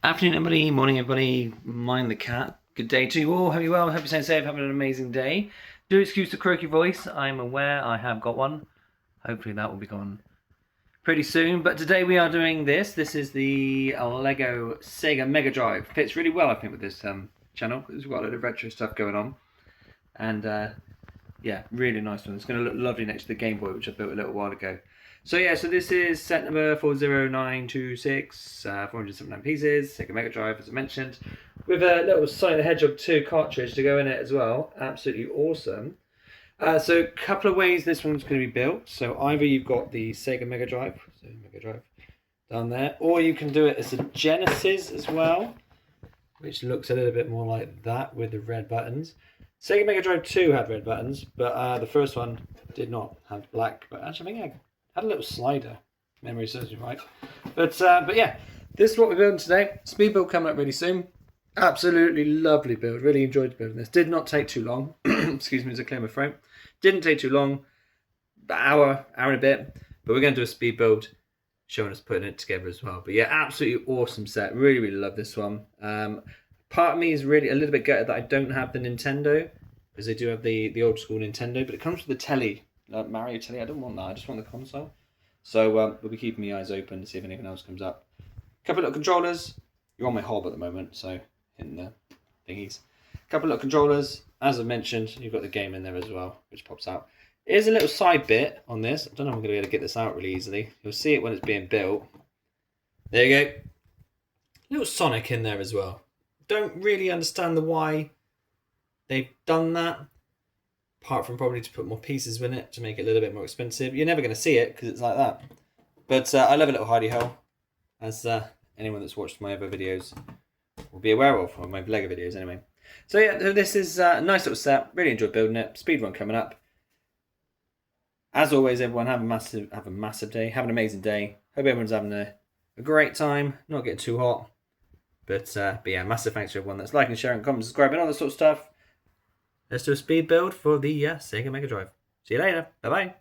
Afternoon, everybody. Morning, everybody. Mind the cat. Good day to you all. Hope you're well. Hope you're staying safe. Having an amazing day. Do excuse the croaky voice. I'm aware I have got one. Hopefully that will be gone pretty soon. But today we are doing this. This is the Lego SEGA Mega Drive. Fits really well, I think, with this channel. There's got a lot of retro stuff going on. And yeah, really nice one. It's going to look lovely next to the Game Boy, which I built a little while ago. So yeah, so this is set number 40926, 479 pieces, SEGA Mega Drive, as I mentioned, with a little Sonic the Hedgehog 2 cartridge to go in it as well. Absolutely awesome. So a couple of ways this one's going to be built. So either you've got the SEGA Mega Drive, down there, or you can do it as a Genesis as well, which looks a little bit more like that with the red buttons. SEGA Mega Drive 2 had red buttons, but the first one did not have black. But actually, I think I had a little slider. Memory serves me right. But yeah, this is what we're building today. Speed build coming up really soon. Absolutely lovely build. Really enjoyed building this. Did not take too long. Excuse me as I clear my throat. Didn't take too long. About hour and a bit. But we're going to do a speed build, showing us putting it together as well. But yeah, absolutely awesome set. Really, really love this one. Part of me is really a little bit gutted that I don't have the Nintendo, because they do have the old school Nintendo, but it comes with the telly, Mario telly. I don't want that. I just want the console. So we'll be keeping my eyes open to see if anything else comes up. A couple of controllers. You're on my hob at the moment, so in the thingies. A couple of controllers. As I mentioned, you've got the game in there as well, which pops out. Here's a little side bit on this. I don't know if I'm going to be able to get this out really easily. You'll see it when it's being built. There you go. Little Sonic in there as well. Don't really understand the why they've done that, apart from probably to put more pieces in it to make it a little bit more expensive. You're never going to see it because it's like that. But I love a little hidey hole, as anyone that's watched my other videos will be aware of, or my Lego videos anyway. So yeah, this is a nice little set. Really enjoyed building it. Speedrun coming up. As always, everyone have a massive day. Have an amazing day. Hope everyone's having a great time. Not getting too hot. But yeah, massive thanks to everyone that's liking, sharing, commenting, subscribing, all that sort of stuff. Let's do a speed build for the SEGA Mega Drive. See you later. Bye-bye.